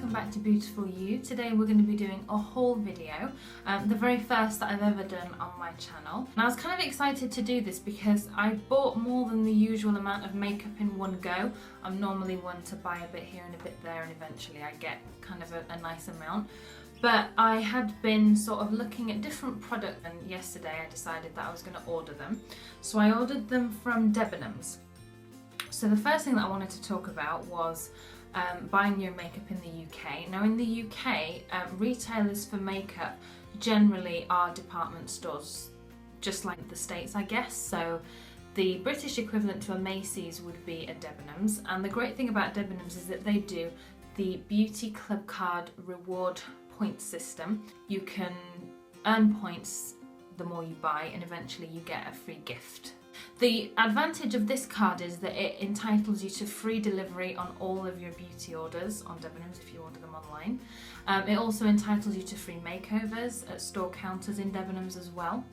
welcome back to Beautiful You. Today we're going to be doing a haul video, the very first that I've ever done on my channel. And I was kind of excited to do this because I bought more than the usual amount of makeup in one go. I'm normally one to buy a bit here and a bit there, and eventually I get kind of a nice amount. But I had been sort of looking at different products, and yesterday I decided that I was going to order them. So I ordered them from Debenhams. So the first thing that I wanted to talk about was buying your makeup in the UK. Now in the UK, retailers for makeup generally are department stores, just like the States, I guess. So the British equivalent to a Macy's would be a Debenhams, and the great thing about Debenhams is that they do the Beauty Club Card reward point system. You can earn points the more you buy, and eventually you get a free gift. The advantage of this card is that it entitles you to free delivery on all of your beauty orders on Debenhams if you order them online. It also entitles you to free makeovers at store counters in Debenhams as well.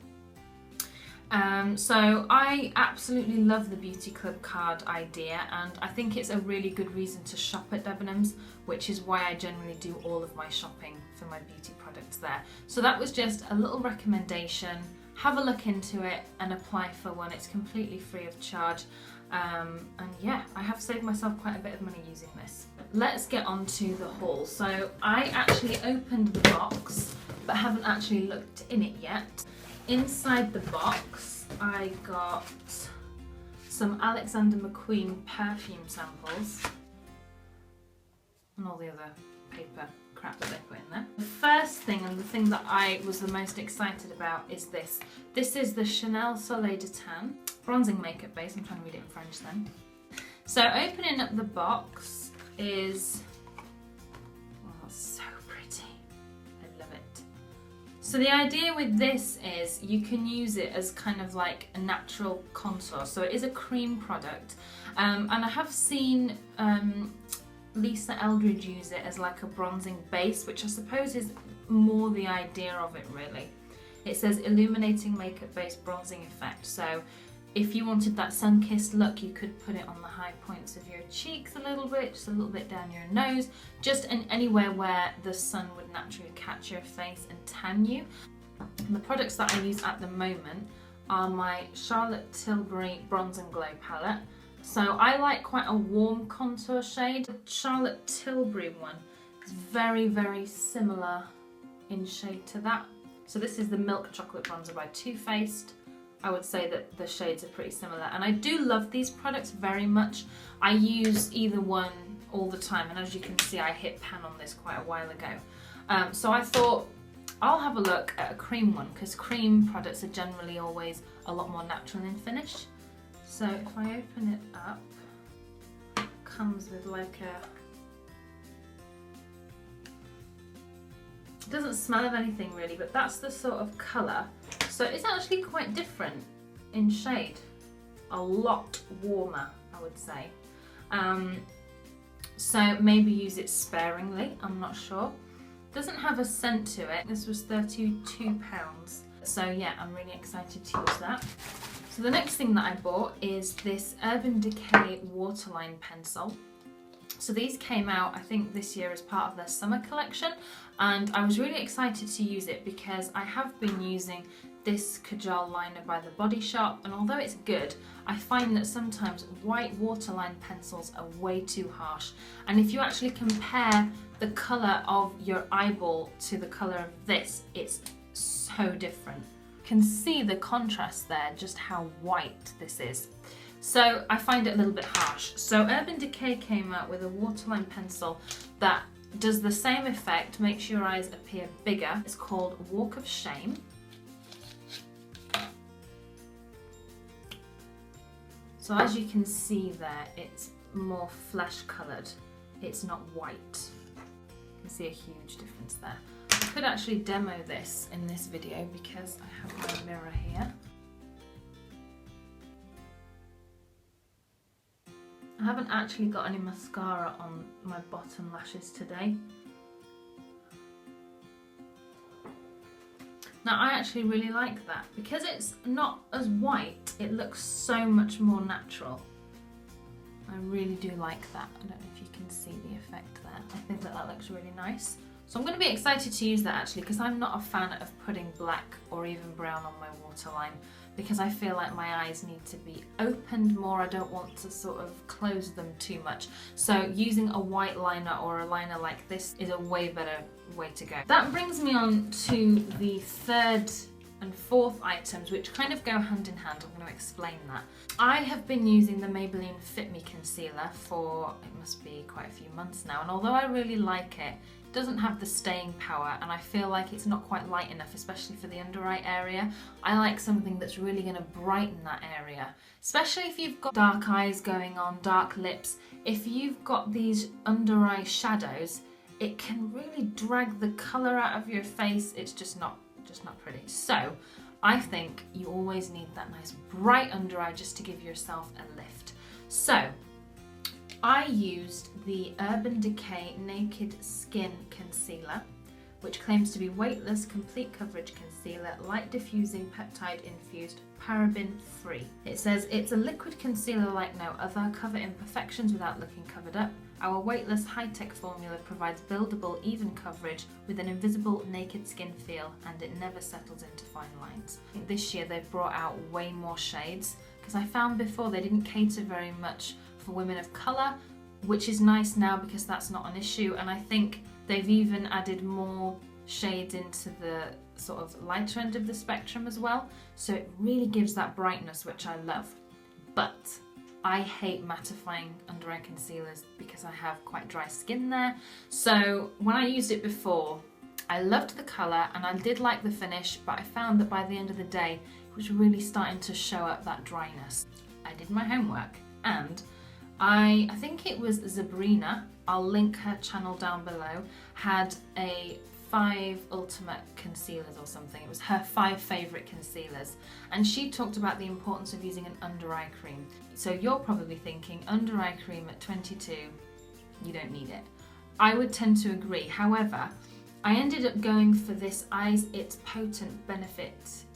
So I absolutely love the Beauty Club card idea, and I think it's a really good reason to shop at Debenhams, which is why I generally do all of my shopping for my beauty products there. So that was just a little recommendation. Have a look into it and apply for one. It's completely free of charge. And yeah, I have saved myself quite a bit of money using this. Let's get on to the haul. So I actually opened the box, but haven't actually looked in it yet. Inside the box, I got some Alexander McQueen perfume samples and all the other paper crap that they put in there. The first thing, and the thing that I was the most excited about, is this. This is the Chanel Soleil Tan bronzing makeup base. I'm trying to read it in French then. So opening up the box is, oh, so pretty. I love it. So the idea with this is you can use it as kind of like a natural contour. So it is a cream product, and I have seen Lisa Eldridge use it as like a bronzing base, which I suppose is more the idea of it really. It says illuminating makeup base bronzing effect. So if you wanted that sun-kissed look, you could put it on the high points of your cheeks a little bit, just a little bit down your nose, just anywhere where the sun would naturally catch your face and tan you. And the products that I use at the moment are my Charlotte Tilbury Bronze and Glow palette. So I like quite a warm contour shade. The Charlotte Tilbury one is very, very similar in shade to that. So this is the Milk Chocolate Bronzer by Too Faced. I would say that the shades are pretty similar, and I do love these products very much. I use either one all the time, and as you can see I hit pan on this quite a while ago. So I thought I'll have a look at a cream one, because cream products are generally always a lot more natural in finish. So if I open it up, it comes with like it doesn't smell of anything really, but that's the sort of colour. So it's actually quite different in shade, a lot warmer I would say. So maybe use it sparingly, I'm not sure. Doesn't have a scent to it. This was £32. So yeah, I'm really excited to use that. So the next thing that I bought is this Urban Decay Waterline pencil. So these came out, I think, this year as part of their summer collection, and I was really excited to use it because I have been using this kajal liner by The Body Shop, and although it's good, I find that sometimes white waterline pencils are way too harsh. And if you actually compare the colour of your eyeball to the colour of this, it's so different. Can see the contrast there, just how white this is. So I find it a little bit harsh. So Urban Decay came out with a waterline pencil that does the same effect, makes your eyes appear bigger. It's called Walk of Shame. So as you can see there, it's more flesh coloured. It's not white. You can see a huge difference there. I could actually demo this in this video because I have my mirror here. I haven't actually got any mascara on my bottom lashes today. Now I actually really like that. Because it's not as white, it looks so much more natural. I really do like that. I don't know if you can see the effect there. I think that that looks really nice. So I'm going to be excited to use that actually, because I'm not a fan of putting black or even brown on my waterline, because I feel like my eyes need to be opened more. I don't want to sort of close them too much. So using a white liner or a liner like this is a way better way to go. That brings me on to the third and fourth items, which kind of go hand in hand. I'm going to explain that. I have been using the Maybelline Fit Me concealer for, it must be quite a few months now, and although I really like it, it doesn't have the staying power, and I feel like it's not quite light enough, especially for the under eye area. I like something that's really going to brighten that area, especially if you've got dark eyes going on, dark lips. If you've got these under eye shadows, it can really drag the colour out of your face. It's just not pretty. So I think you always need that nice bright under eye just to give yourself a lift. So I used the Urban Decay Naked Skin Concealer, which claims to be weightless, complete coverage concealer, light diffusing, peptide infused, paraben free. It says it's a liquid concealer like no other, cover imperfections without looking covered up. Our weightless high-tech formula provides buildable, even coverage with an invisible naked skin feel, and it never settles into fine lines. I think this year they've brought out way more shades, because I found before they didn't cater very much for women of colour, which is nice now because that's not an issue, and I think they've even added more shades into the sort of lighter end of the spectrum as well, so it really gives that brightness, which I love. But I hate mattifying under eye concealers because I have quite dry skin there. So when I used it before, I loved the colour and I did like the finish, but I found that by the end of the day, it was really starting to show up that dryness. I did my homework, and I think it was Sabrina, I'll link her channel down below, had a 5 ultimate concealers or something. It was her 5 favourite concealers, and she talked about the importance of using an under eye cream. So you're probably thinking, under eye cream at 22, you don't need it. I would tend to agree. However, I ended up going for this It's Potent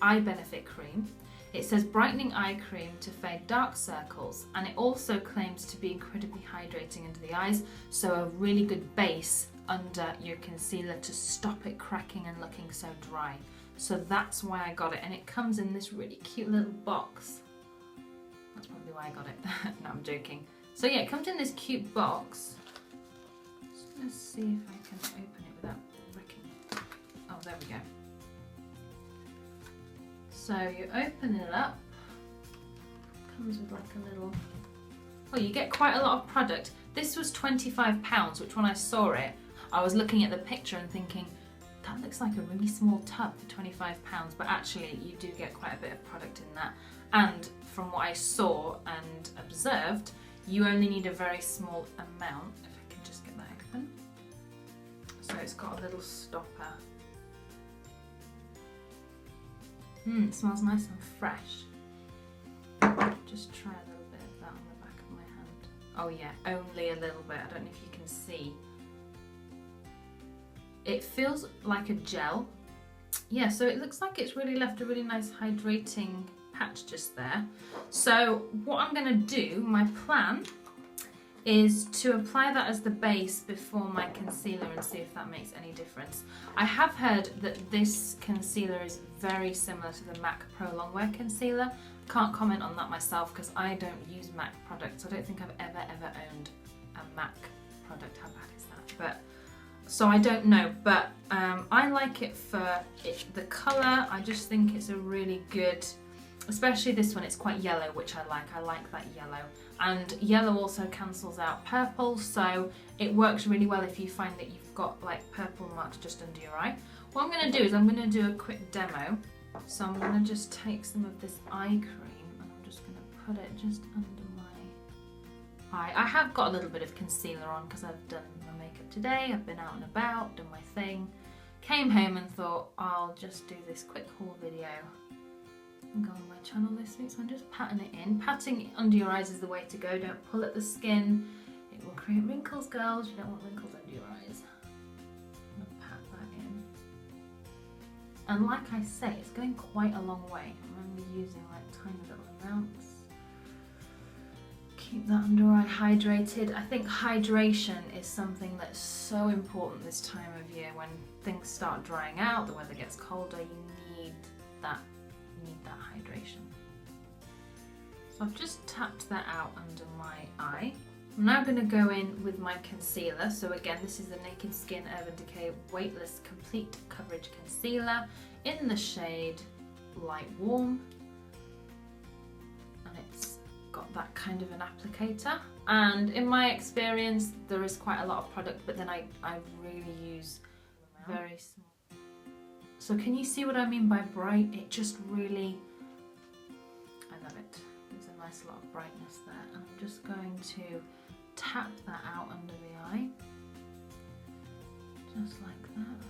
Eye Benefit Cream. It says brightening eye cream to fade dark circles, and it also claims to be incredibly hydrating under the eyes, so a really good base under your concealer to stop it cracking and looking so dry. So that's why I got it, and it comes in this really cute little box. That's probably why I got it. No, I'm joking. So yeah, it comes in this cute box. Let's see if I can open it without wrecking it. Oh, there we go. So you open it up, comes with like a little, well, you get quite a lot of product. This was £25, which when I saw it, I was looking at the picture and thinking, that looks like a really small tub for £25, but actually you do get quite a bit of product in that. And from what I saw and observed, you only need a very small amount. If I can just get that open. So it's got a little stopper. It smells nice and fresh. Just try a little bit of that on the back of my hand. Oh yeah, only a little bit. I don't know if you can see. It feels like a gel. Yeah, so it looks like it's really left a really nice hydrating patch just there. So what I'm gonna do, my plan, is to apply that as the base before my concealer and see if that makes any difference. I have heard that this concealer is very similar to the MAC Pro Longwear Concealer. Can't comment on that myself because I don't use MAC products. I don't think I've ever owned a MAC product. How bad is that? But so I don't know, but I like it for the colour. I just think it's a really good, especially this one, it's quite yellow, which I like. I like that yellow. And yellow also cancels out purple, so it works really well if you find that you've got like purple marks just under your eye. What I'm going to do is I'm going to do a quick demo. So I'm going to just take some of this eye cream and I'm just going to put it just under my eye. I have got a little bit of concealer on because I've done my makeup today. I've been out and about, done my thing. Came home and thought I'll just do this quick haul video and go on my channel this week. So I'm just patting it in. Patting under your eyes is the way to go. Don't pull at the skin. It will create wrinkles, girls. You don't want wrinkles under your eyes. I'm going to pat that in. And like I say, it's going quite a long way. I'm only using like tiny little amounts. Keep that under eye hydrated. I think hydration is something that's so important this time of year when things start drying out, the weather gets colder, you need that hydration. So I've just tapped that out under my eye. I'm now going to go in with my concealer. So again, this is the Naked Skin Urban Decay Weightless Complete Coverage Concealer in the shade Light Warm. And it's got that kind of an applicator. And in my experience, there is quite a lot of product, but then I really use very small. So can you see what I mean by bright? It just really, I love it. There's a nice lot of brightness there. And I'm just going to tap that out under the eye, just like that.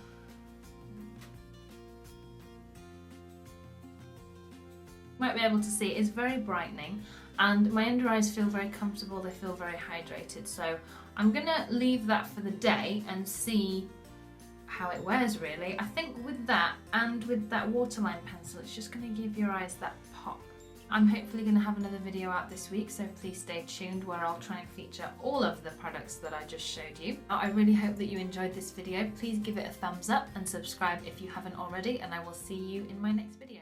You might be able to see it's very brightening and my under eyes feel very comfortable, they feel very hydrated. So I'm gonna leave that for the day and see how it wears really. I think with that and with that Waterline pencil, it's just gonna give your eyes that pop. I'm hopefully going to have another video out this week, so please stay tuned where I'll try and feature all of the products that I just showed you. I really hope that you enjoyed this video. Please give it a thumbs up and subscribe if you haven't already, and I will see you in my next video.